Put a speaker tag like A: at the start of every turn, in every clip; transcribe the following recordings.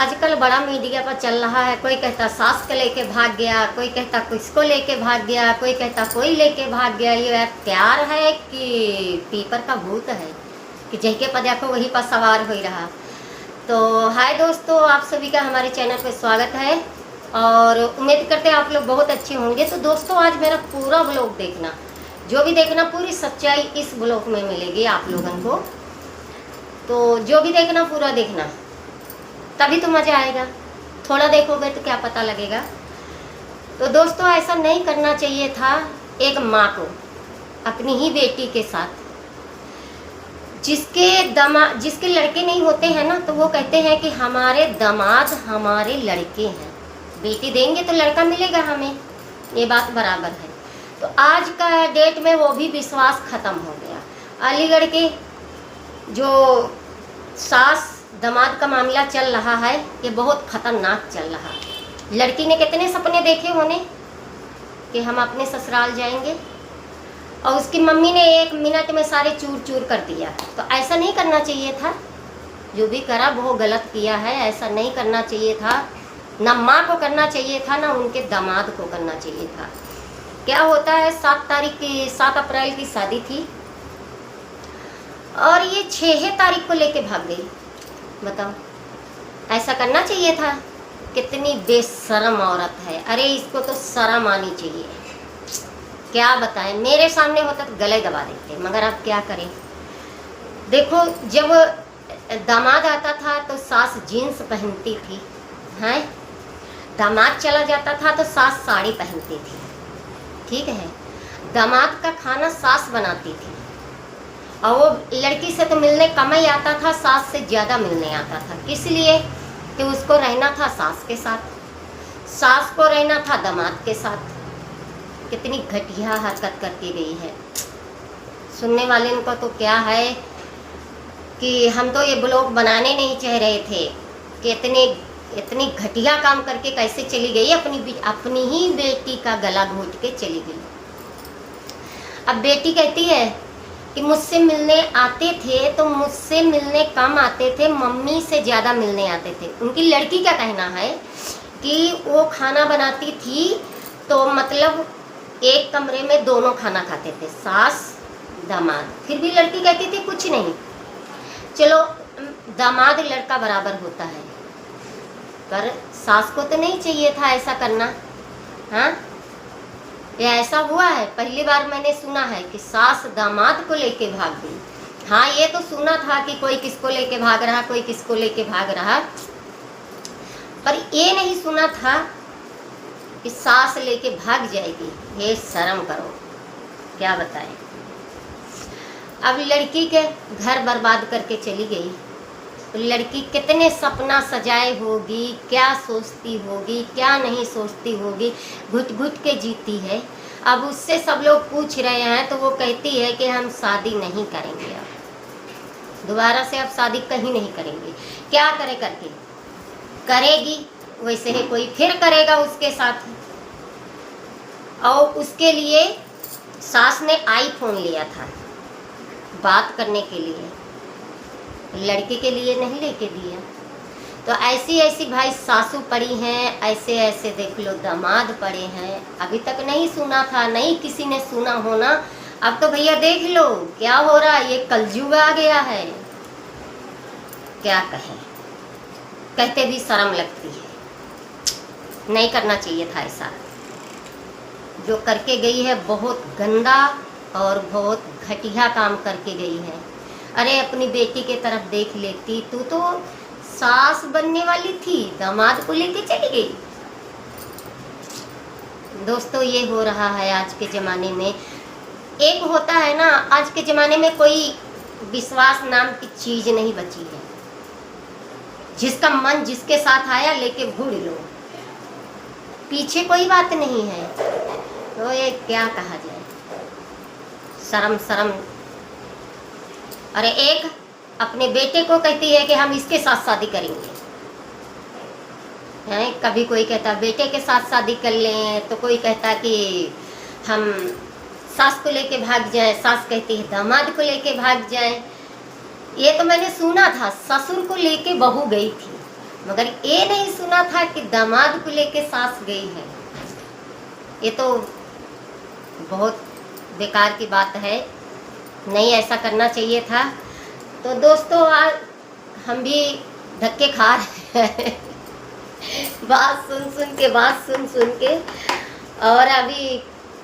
A: आजकल बड़ा मीडिया पर चल रहा है, कोई कहता सास को लेके भाग गया, कोई कहता किसको लेके भाग गया, कोई कहता कोई लेके भाग गया। ये प्यार है कि पीपर का भूत है कि जैके पर देखो वहीं पर सवार हो रहा। तो हाय दोस्तों, आप सभी का हमारे चैनल पर स्वागत है और उम्मीद करते हैं आप लोग बहुत अच्छे होंगे। तो दोस्तों आज मेरा पूरा ब्लॉग देखना, जो भी देखना पूरी सच्चाई इस ब्लॉग में मिलेगी आप लोगों को। तो जो भी देखना पूरा देखना, तभी तो मज़ा आएगा। थोड़ा देखोगे तो क्या पता लगेगा। तो दोस्तों ऐसा नहीं करना चाहिए था एक माँ को अपनी ही बेटी के साथ। जिसके लड़के नहीं होते हैं ना, तो वो कहते हैं कि हमारे दामाद हमारे लड़के हैं, बेटी देंगे तो लड़का मिलेगा हमें, ये बात बराबर है। तो आज का डेट में वो भी विश्वास ख़त्म हो गया। अलीगढ़ के जो सास दामाद का मामला चल रहा है, ये बहुत खतरनाक चल रहा है। लड़की ने कितने सपने देखे होने कि हम अपने ससुराल जाएंगे, और उसकी मम्मी ने 1 मिनट में सारे चूर चूर कर दिया। तो ऐसा नहीं करना चाहिए था, जो भी करा वो गलत किया है। ऐसा नहीं करना चाहिए था, ना माँ को करना चाहिए था, ना उनके दामाद को करना चाहिए था। क्या होता है, 7 अप्रैल की शादी थी और ये 6 तारीख को लेके भाग गई। बताओ, ऐसा करना चाहिए था? कितनी बेशरम औरत है। अरे इसको तो शर्म आनी चाहिए। क्या बताएं, मेरे सामने होता तो गले दबा देते, मगर अब क्या करें। देखो, जब दामाद आता था तो सास जीन्स पहनती थी, हैं? दामाद चला जाता था तो सास साड़ी पहनती थी, ठीक है। दामाद का खाना सास बनाती थी, और वो लड़की से तो मिलने कम ही आता था, सास से ज़्यादा मिलने आता था। किस लिए? कि उसको रहना था सास के साथ, सास को रहना था दामाद के साथ। कितनी घटिया हरकत करती गई है। सुनने वाले को तो क्या है कि हम तो ये ब्लॉग बनाने नहीं चाह रहे थे कि इतनी घटिया काम करके कैसे चली गई, अपनी ही बेटी का गला घोट के चली गई। अब बेटी कहती है कि मुझसे मिलने आते थे तो मुझसे मिलने कम आते थे, मम्मी से ज़्यादा मिलने आते थे। उनकी लड़की का कहना है कि वो खाना बनाती थी तो मतलब एक कमरे में दोनों खाना खाते थे, सास दामाद। फिर भी लड़की कहती थी कुछ नहीं, चलो दामाद लड़का बराबर होता है, पर सास को तो नहीं चाहिए था ऐसा करना। हाँ, ये ऐसा हुआ है, पहली बार मैंने सुना है कि सास दामाद को लेके भाग गई। हाँ, ये तो सुना था कि कोई किसको लेके भाग रहा, कोई किसको लेके भाग रहा, पर ये नहीं सुना था कि सास लेके भाग जाएगी। ये शर्म करो, क्या बताएं। अब लड़की के घर बर्बाद करके चली गई। तो लड़की कितने सपना सजाए होगी, क्या सोचती होगी, क्या नहीं सोचती होगी, घुट घुट के जीती है। अब उससे सब लोग पूछ रहे हैं तो वो कहती है कि हम शादी नहीं करेंगे, अब दोबारा से अब शादी कहीं नहीं करेंगे। क्या करे करके करेगी, वैसे ही कोई फिर करेगा उसके साथ। और उसके लिए सास ने आईफोन लिया था बात करने के लिए, लड़के के लिए नहीं लेके दिया। तो ऐसी ऐसी भाई सासू पड़ी हैं, ऐसे ऐसे देख लो दामाद पड़े हैं। अभी तक नहीं सुना था, नहीं किसी ने सुना होना। अब तो भैया देख लो क्या हो रहा है, ये कलयुग आ गया है। क्या कहें, कहते भी शर्म लगती है। नहीं करना चाहिए था ऐसा। जो करके गई है बहुत गंदा और बहुत घटिया काम करके गई है। अरे अपनी बेटी के तरफ देख लेती, तू तो सास बनने वाली थी, दामाद को लेके चली गई। दोस्तों ये हो रहा है आज के ज़माने में। एक होता है ना, आज के ज़माने में कोई विश्वास नाम की चीज़ नहीं बची है। जिसका मन जिसके साथ आया लेके घूर लो, पीछे कोई बात नहीं है। तो ये क्या कहा जाए, शर्म शर्म। अरे एक अपने बेटे को कहती है कि हम इसके साथ शादी करेंगे, हैं? कभी कोई कहता बेटे के साथ शादी कर लें, तो कोई कहता कि हम सास को लेके भाग जाएं, सास कहती है दामाद को लेके भाग जाएं। ये तो मैंने सुना था, ससुर को लेके बहू गई थी, मगर ये नहीं सुना था कि दामाद को लेके सास गई है। ये तो बहुत बेकार की बात है, नहीं ऐसा करना चाहिए था। तो दोस्तों आज हम भी धक्के खा रहे हैं बात सुन सुन के। और अभी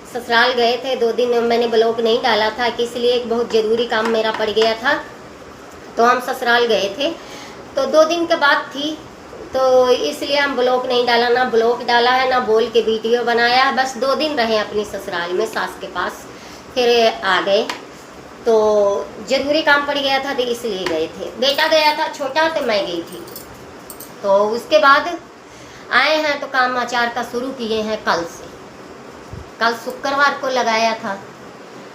A: ससुराल गए थे 2 दिन, मैंने ब्लॉग नहीं डाला था कि इसलिए एक बहुत ज़रूरी काम मेरा पड़ गया था, तो हम ससुराल गए थे। तो 2 दिन के बाद थी, तो इसलिए हम ब्लॉग नहीं डाला, ना ब्लॉग डाला है ना बोल के वीडियो बनाया है। बस 2 दिन रहे अपनी ससुराल में सास के पास, फिर आ गए। तो ज़रूरी काम पड़ गया था तो इसलिए गए थे। बेटा गया था छोटा, तो मैं गई थी। तो उसके बाद आए हैं तो काम अचार का शुरू किए हैं कल से। कल शुक्रवार को लगाया था,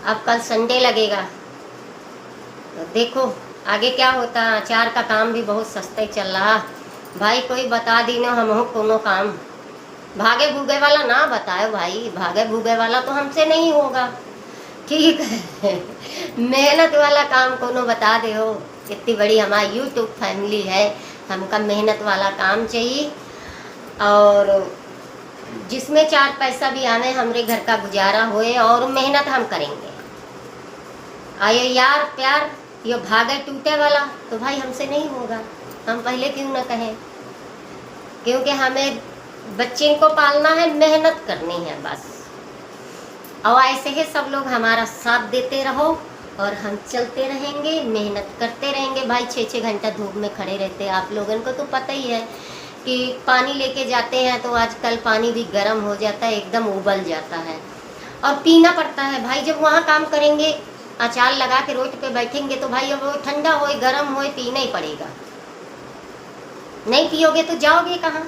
A: अब कल संडे लगेगा। तो देखो आगे क्या होता है। अचार का काम भी बहुत सस्ते चल रहा भाई। कोई बता दी ना हम हो कोनो काम, भागे भूगे वाला ना बताए भाई। भागे भूगे वाला तो हमसे नहीं होगा, ठीक है मेहनत वाला काम कोनो बता दे हो। इतनी बड़ी हमारी यूट्यूब फैमिली है, हमका मेहनत वाला काम चाहिए, और जिसमें 4 पैसा भी आवे, हमारे घर का गुजारा होए, और मेहनत हम करेंगे। आये यार प्यार ये भागे टूटे वाला तो भाई हमसे नहीं होगा। हम पहले क्यों ना कहें, क्योंकि हमें बच्चे को पालना है, मेहनत करनी है बस। और ऐसे ही सब लोग हमारा साथ देते रहो और हम चलते रहेंगे, मेहनत करते रहेंगे। भाई 6-6 घंटा धूप में खड़े रहते हैं, आप लोगों को तो पता ही है कि पानी लेके जाते हैं तो आजकल पानी भी गर्म हो जाता है, एकदम उबल जाता है और पीना पड़ता है भाई। जब वहाँ काम करेंगे, अचार लगा के रोड पे बैठेंगे तो भाई अब वो ठंडा हो गर्म हो पीना ही पड़ेगा। नहीं पियोगे तो जाओगे कहाँ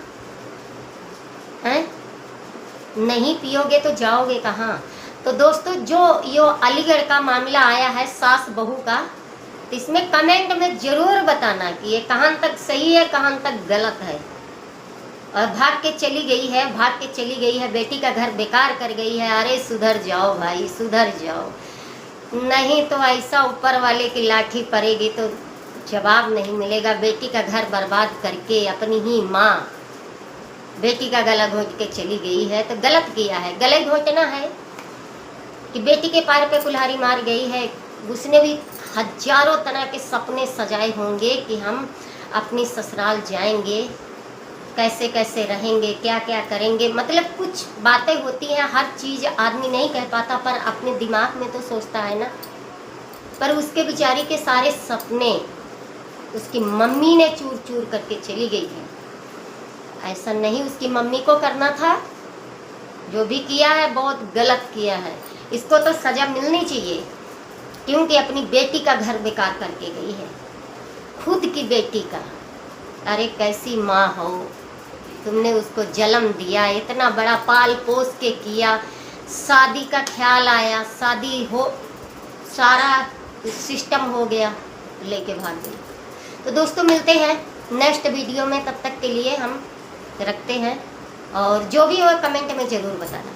A: हैं? नहीं पियोगे तो जाओगे कहाँ? तो दोस्तों जो यो अलीगढ़ का मामला आया है सास बहू का, तो इसमें कमेंट में ज़रूर बताना कि ये कहाँ तक सही है कहाँ तक गलत है। और भाग के चली गई है, बेटी का घर बेकार कर गई है। अरे सुधर जाओ भाई, सुधर जाओ, नहीं तो ऐसा ऊपर वाले की लाठी पड़ेगी तो जवाब नहीं मिलेगा। बेटी का घर बर्बाद करके अपनी ही माँ बेटी का गला घोंट के चली गई है, तो गलत किया है। गले घोंटना है कि बेटी के पैर पे कुल्हाड़ी मार गई है। उसने भी हजारों तरह के सपने सजाए होंगे कि हम अपनी ससुराल जाएंगे, कैसे कैसे रहेंगे, क्या क्या करेंगे। मतलब कुछ बातें होती हैं, हर चीज़ आदमी नहीं कह पाता, पर अपने दिमाग में तो सोचता है ना। पर उसके बेचारी के सारे सपने उसकी मम्मी ने चूर चूर करके चली गई है। ऐसा नहीं उसकी मम्मी को करना था। जो भी किया है बहुत गलत किया है, इसको तो सज़ा मिलनी चाहिए, क्योंकि अपनी बेटी का घर बेकार करके गई है, खुद की बेटी का। अरे कैसी माँ हो, तुमने उसको जन्म दिया, इतना बड़ा पाल पोस के किया, शादी का ख्याल आया, शादी हो, सारा सिस्टम हो गया, लेके भाग गई। तो दोस्तों मिलते हैं नेक्स्ट वीडियो में, तब तक के लिए हम रखते हैं, और जो भी हो कमेंट में ज़रूर बताना।